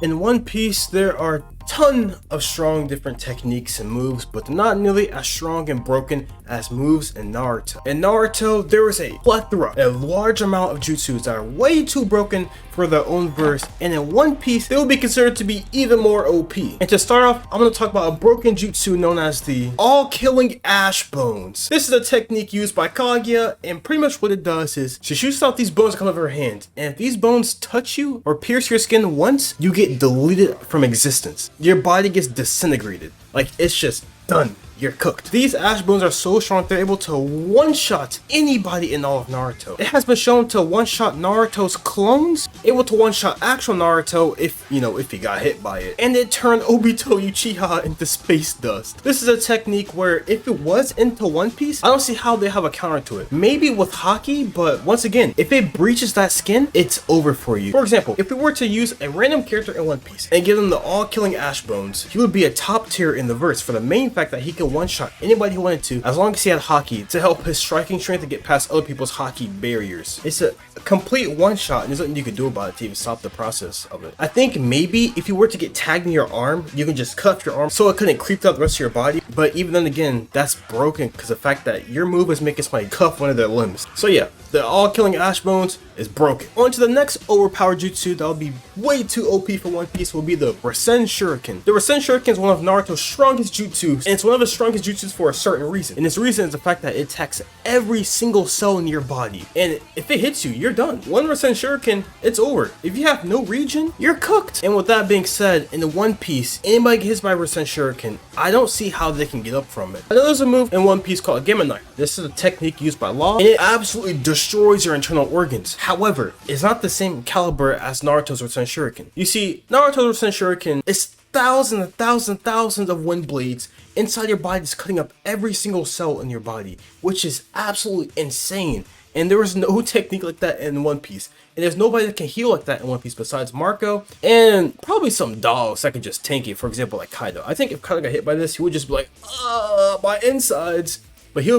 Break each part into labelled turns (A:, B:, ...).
A: In One Piece, there are a ton of strong different techniques and moves, but they're not nearly as strong and broken as moves in Naruto. In Naruto, there is a plethora, a large amount of jutsus that are way too broken for their own verse, and in One Piece, they will be considered to be even more OP. And to start off, I'm going to talk about a broken jutsu known as the all-killing ash bones. This is a technique used by Kagio, and pretty much what it does is she shoots out these bones that come out of her hand, and if these bones touch you or pierce your skin once, you get deleted from existence. Your body gets disintegrated. Like, it's just done. You're cooked. These ash bones are so strong they're able to one-shot anybody in all of Naruto. It has been shown to one-shot Naruto's clones, able to one-shot actual Naruto if he got hit by it. And it turned Obito Uchiha into space dust. This is a technique where if it was into One Piece, I don't see how they have a counter to it. Maybe with Haki, but once again, if it breaches that skin, it's over for you. For example, if we were to use a random character in One Piece and give him the all-killing ash bones, he would be a top tier in the verse for the main fact that he can one-shot anybody he wanted to, as long as he had Haki to help his striking strength to get past other people's Haki barriers. It's a complete one-shot, and there's nothing you can do about it to even stop the process of it. I think maybe if you were to get tagged in your arm, you can just cut your arm so it couldn't creep out the rest of your body, but even then again, that's broken because the fact that your move is making somebody cuff one of their limbs. So yeah, the all-killing ash bones is broken. On to the next overpowered jutsu that would be way too OP for One Piece will be the Ren Shuriken. The Ren Shuriken is one of Naruto's strongest jutsus, and it's one of his strongest jutsus for a certain reason. And this reason is the fact that it attacks every single cell in your body. And if it hits you, you're done. One Ren Shuriken, it's over. If you have no regen, you're cooked. And with that being said, in the One Piece, anybody gets hit by Ren Shuriken, I don't see how they can get up from it. I know there's a move in One Piece called Gamma Knife. This is a technique used by Law, and it absolutely destroys your internal organs. However, it's not the same caliber as Naruto's Ren Shuriken. You see, Naruto's Ren Shuriken is thousands and thousands and thousands of wind blades inside your body, just cutting up every single cell in your body, which is absolutely insane. And there is no technique like that in One Piece. And there's nobody that can heal like that in One Piece besides Marco and probably some dogs that can just tank it. For example, like Kaido. I think if Kaido got hit by this, he would just be like, my insides. But I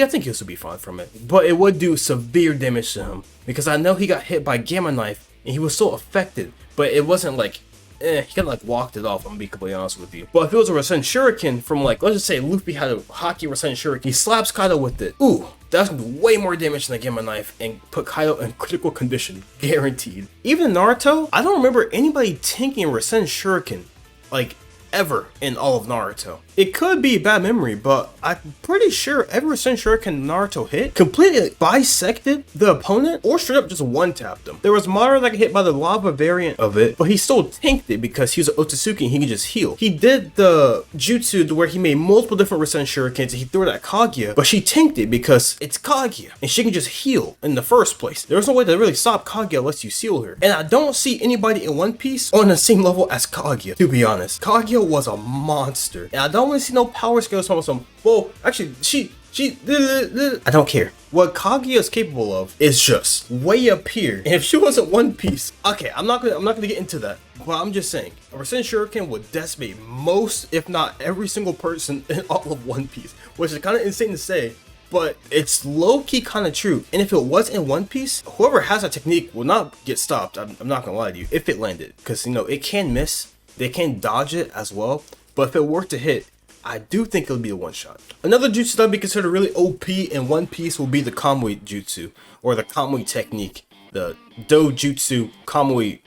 A: think he'll still be fine from it. But it would do severe damage to him, because I know he got hit by Gamma Knife and he was still affected. But it wasn't like, he kind of like walked it off, I'm gonna be completely honest with you. But if it was a Ren Shuriken from, like, let's just say Luffy had a Haki Ren Shuriken, he slaps Kaido with it. Ooh, that's gonna do way more damage than the Gamma Knife and put Kaido in critical condition, guaranteed. Even in Naruto, I don't remember anybody tanking a Ren Shuriken, like, ever in all of Naruto. It could be a bad memory, but I'm pretty sure every Ren Shuriken Naruto hit completely bisected the opponent or straight up just one-tapped them. There was Madara that got hit by the lava variant of it, but he still tanked it because he was an Otsutsuki and he could just heal. He did the jutsu where he made multiple different Ren Shurikens and he threw it at Kagio, but she tanked it because it's Kagio and she can just heal in the first place. There's no way to really stop Kagio unless you seal her. And I don't see anybody in One Piece on the same level as Kagio, to be honest. Kagio was a monster, and I don't want to see no power skills from some. Well, actually, I don't care. What Kagio is capable of is just way up here. And if she wasn't One Piece, okay, I'm not gonna get into that. But I'm just saying, a Ren Shuriken would decimate most, if not every single person in all of One Piece, which is kind of insane to say. But it's low-key kind of true. And if it was in One Piece, whoever has that technique will not get stopped. I'm not gonna lie to you, if it landed, because it can miss. They can dodge it as well, but if it were to hit, I do think it'll be a one-shot. Another jutsu that would be considered really OP in One Piece will be the Kamui jutsu, or the Kamui technique. The Dojutsu Kamui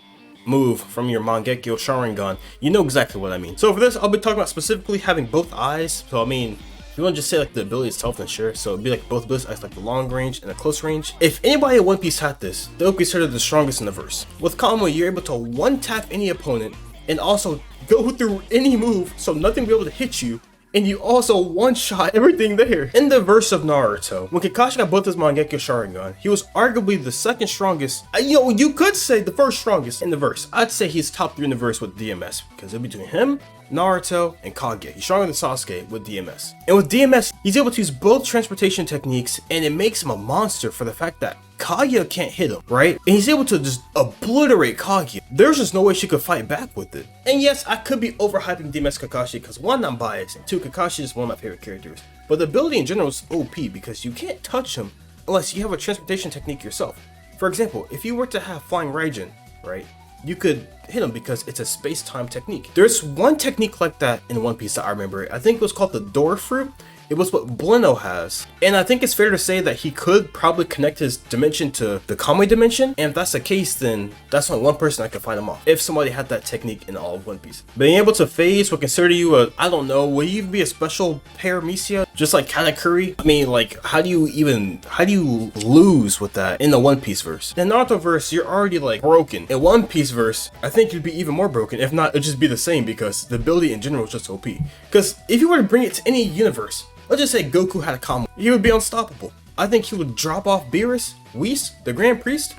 A: move from your Mangekyo Sharingan. You know exactly what I mean. So for this, I'll be talking about specifically having both eyes. So I mean, if you want to just say like the ability itself, then sure. So it'd be like both abilities as like the long range and the close range. If anybody in One Piece had this, they'll be considered the strongest in the verse. With Kamui, you're able to one-tap any opponent and also go through any move so nothing will be able to hit you, and you also one-shot everything there. In the verse of Naruto, when Kakashi got both his Mangekyo Sharingan, he was arguably the second strongest, you could say the first strongest in the verse. I'd say he's top 3 in the verse with DMS, because in between him, Naruto, and Kage, he's stronger than Sasuke with DMS. And with DMS, he's able to use both transportation techniques, and it makes him a monster for the fact that Kagio can't hit him, right? And he's able to just obliterate Kagio. There's just no way she could fight back with it. And yes, I could be overhyping DMS Kakashi because one, I'm biased, and two, Kakashi is one of my favorite characters. But the ability in general is OP because you can't touch him unless you have a transportation technique yourself. For example, if you were to have Flying Raijin, right? you could hit him because it's a space-time technique. There's one technique like that in One Piece that I remember. I think it was called the door fruit. It was what Bleno has. And I think it's fair to say that he could probably connect his dimension to the Kamui dimension. And if that's the case, then that's only one person that could fight him off. If somebody had that technique in all of One Piece. Being able to phase would consider you a, I don't know, would you even be a special paramecia? Just like Katakuri? I mean, like, how do you lose with that in the One Piece verse? In Naruto verse, you're already like broken. In One Piece verse, I think you'd be even more broken. If not, it'd just be the same because the ability in general is just OP. Because if you were to bring it to any universe, let's just say Goku had a Kamui, he would be unstoppable. I think he would drop off Beerus, Whis, the Grand Priest.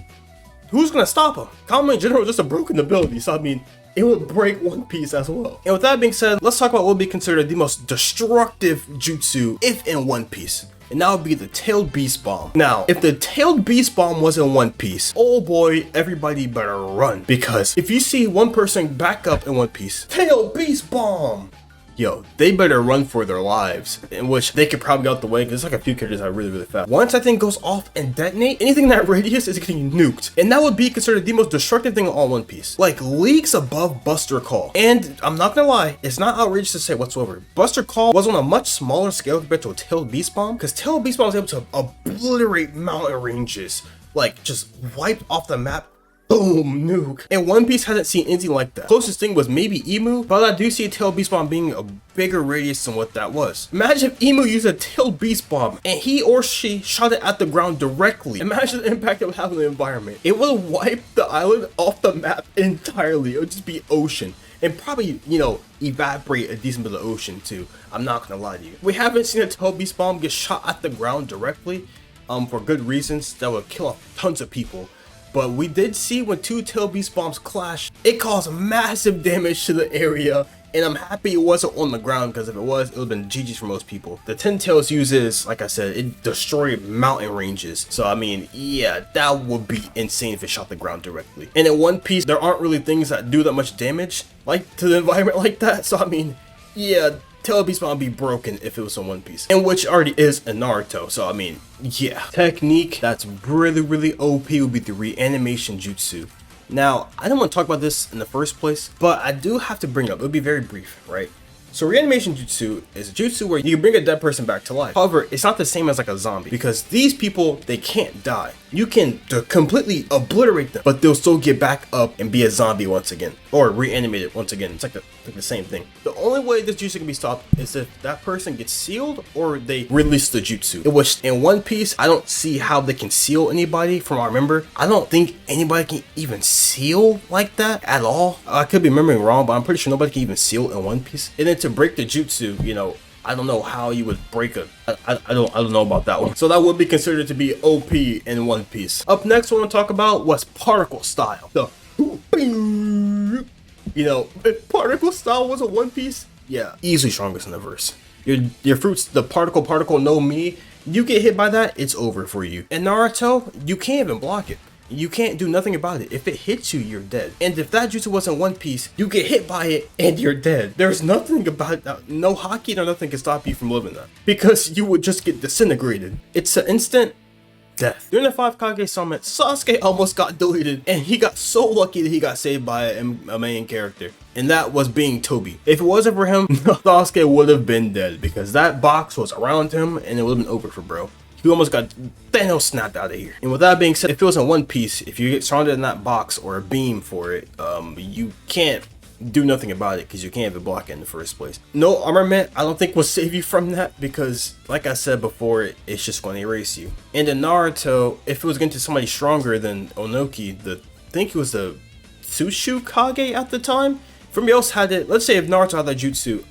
A: Who's gonna stop him? Kamui in general is just a broken ability, so I mean, it would break One Piece as well. And with that being said, let's talk about what would be considered the most destructive jutsu if in One Piece. And that would be the Tailed Beast Bomb. Now, if the Tailed Beast Bomb was in One Piece, oh boy, everybody better run. Because if you see one person back up in One Piece, Tailed Beast Bomb! Yo, they better run for their lives, in which they could probably get out the way because there's like a few characters that are really fast. Once that thing goes off and detonate, anything in that radius is getting nuked. And that would be considered the most destructive thing in all One Piece. Like leagues above Buster Call. And I'm not gonna lie, it's not outrageous to say whatsoever. Buster Call was on a much smaller scale compared to a Tailed Beast Bomb, because Tailed Beast Bomb was able to obliterate mountain ranges. Like just wipe off the map. Boom, nuke. And One Piece hasn't seen anything like that. Closest thing was maybe Emu, but I do see a Tailed Beast Bomb being a bigger radius than what that was. Imagine if Emu used a Tailed Beast Bomb and he or she shot it at the ground directly. Imagine the impact it would have on the environment. It would wipe the island off the map entirely. It would just be ocean. And probably, you know, evaporate a decent bit of ocean too. I'm not gonna lie to you. We haven't seen a Tailed Beast Bomb get shot at the ground directly, for good reasons that would kill off tons of people. But we did see when two Tailed Beast Bombs clashed, it caused massive damage to the area. And I'm happy it wasn't on the ground, because if it was, it would have been GG's for most people. The Ten Tails uses, like I said, it destroyed mountain ranges. So I mean, yeah, that would be insane if it shot the ground directly. And in One Piece, there aren't really things that do that much damage like to the environment like that. So I mean, yeah, Tailed Beast Bomb would be broken if it was in One Piece, and which already is in Naruto. So I mean, yeah, technique that's really OP would be the Reanimation Jutsu. Now, I don't want to talk about this in the first place, but I do have to bring it up. It'll be very brief, right? So Reanimation Jutsu is a jutsu where you can bring a dead person back to life. However, it's not the same as like a zombie, because these people, they can't die. You can completely obliterate them, but they'll still get back up and be a zombie once again, or reanimated once again. It's like the same thing. The only way this jutsu can be stopped is if that person gets sealed or they release the jutsu. Which in One Piece, I don't see how they can seal anybody. From what I remember, I don't think anybody can even seal like that at all. I could be remembering wrong, but I'm pretty sure nobody can even seal in One Piece. And then to break the jutsu, you know, I don't know how you would break a. I don't know about that one. So that would be considered to be OP in One Piece. Up next, what I want to talk about was particle style. You know, if particle style was a One Piece, yeah, easily strongest in the verse. Your fruits, the particle no me. You get hit by that, it's over for you. In Naruto, you can't even block it. You can't do nothing about it. If it hits you, you're dead. And if that jutsu wasn't One Piece, you get hit by it and you're dead. There's nothing about that. No haki, no nothing can stop you from living that, because you would just get disintegrated. It's an instant death. During the 5 Kage summit, Sasuke almost got deleted, and he got so lucky that he got saved by a main character, and that was being Toby. If it wasn't for him, Sasuke would have been dead, because that box was around him and it would have been over for bro. He almost got Thanos snapped out of here. And with that being said, if it was in One Piece, if you get surrounded in that box or a beam for it, you can't do nothing about it because you can't even block it in the first place. No armament, I don't think will save you from that, because like I said before, it's just going to erase you. And in Naruto, if it was getting to somebody stronger than Onoki, I think it was the Tsushu Kage at the time, if somebody else had it, let's say if Naruto had that jutsu,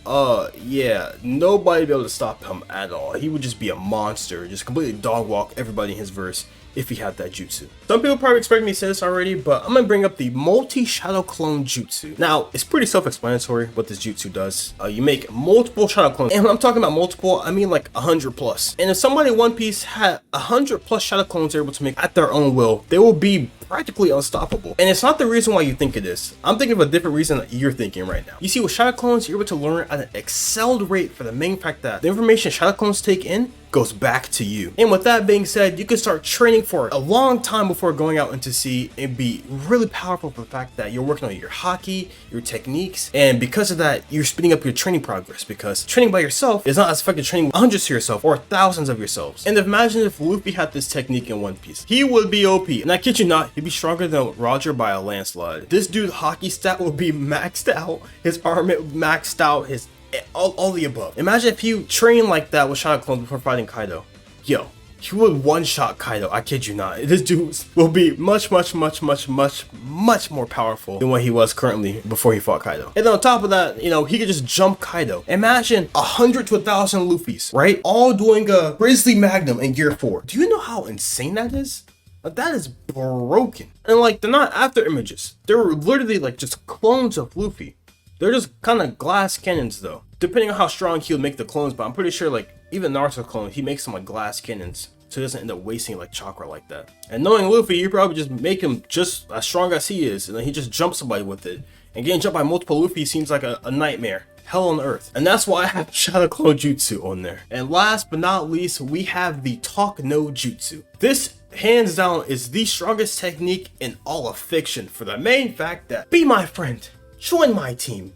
A: yeah, nobody would be able to stop him at all. He would just be a monster, just completely dog walk everybody in his verse if he had that jutsu. Some people probably expect me to say this already, but I'm gonna bring up the MultiShadow Clone jutsu. Now, it's pretty self-explanatory what this jutsu does. You make multiple shadow clones, and when I'm talking about multiple, I mean like 100 plus. And if somebody in One Piece had 100 plus shadow clones they're able to make at their own will, they will be practically unstoppable. And it's not the reason why you think it is. I'm thinking of a different reason that you're thinking right now. You see, with shadow clones, you're able to learn at an excelled rate for the main fact that the information shadow clones take in goes back to you. And with that being said, you can start training for a long time before going out into sea and be really powerful for the fact that you're working on your haki, your techniques, and because of that, you're speeding up your training progress, because training by yourself is not as effective as training hundreds of yourself or thousands of yourselves. And imagine if Luffy had this technique in One Piece. He would be OP. And I kid you not, he'd be stronger than Roger by a landslide. This dude's haki stat would be maxed out, his armor maxed out, his all the above. Imagine if you train like that with Shadow Clone before fighting Kaido. Yo, he would one-shot Kaido. I kid you not. This dude will be much more powerful than what he was currently before he fought Kaido. And then on top of that, you know, he could just jump Kaido. Imagine 100 to 1,000 Luffys, right? All doing a Grizzly Magnum in Gear 4. Do you know how insane that is? Like, that is broken. And like, they're not after images. They're literally like just clones of Luffy. They're just kind of glass cannons though. Depending on how strong he'll make the clones, but I'm pretty sure like even Naruto clone, he makes them like glass cannons, so he doesn't end up wasting like chakra like that. And knowing Luffy, you probably just make him just as strong as he is, and then he just jumps somebody with it. And getting jumped by multiple Luffy seems like a nightmare. Hell on earth. And that's why I have Shadow Clone Jutsu on there. And last but not least, we have the Talk No Jutsu. This hands down is the strongest technique in all of fiction, for the main fact that, be my friend, join my team.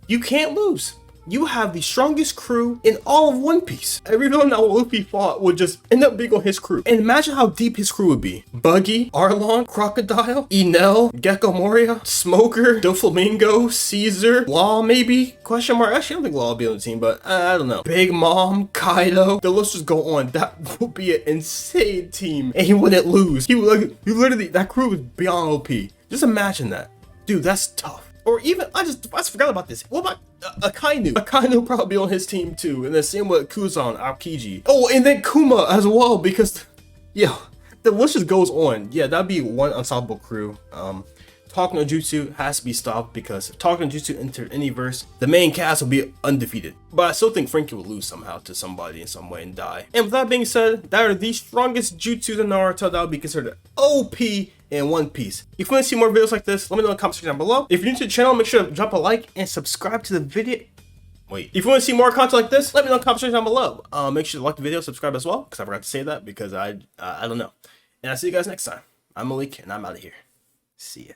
A: You can't lose. You have the strongest crew in all of One Piece. Every villain that Luffy fought would just end up being on his crew. And imagine how deep his crew would be. Buggy, Arlong, Crocodile, Enel, Gecko Moria, Smoker, Doflamingo, Caesar, Law maybe? Question mark. Actually, I don't think Law will be on the team, but I don't know. Big Mom, Kaido. The list just go on. That would be an insane team. And he wouldn't lose. He would literally, that crew was beyond OP. Just imagine that. Dude, that's tough. Or even, I just forgot about this. What about Akainu? Akainu probably on his team too. And the same with Kuzan, Aokiji. Oh, and then Kuma as well, because, yeah, the list just goes on. Yeah, that'd be one unstoppable crew. Talk No Jutsu has to be stopped, because if Talk No Jutsu entered any verse, the main cast will be undefeated. But I still think Frankie will lose somehow to somebody in some way and die. And with that being said, that are the strongest jutsus in Naruto that would be considered OP in One Piece. If you want to see more videos like this, let me know in the comment section down below. If you're new to the channel, make sure to drop a like and subscribe to the video. Wait, if you want to see more content like this, let me know in the comment section down below. Make sure to like the video, subscribe as well, because I forgot to say that, because I don't know. And I'll see you guys next time. I'm Malik, and I'm out of here. See ya.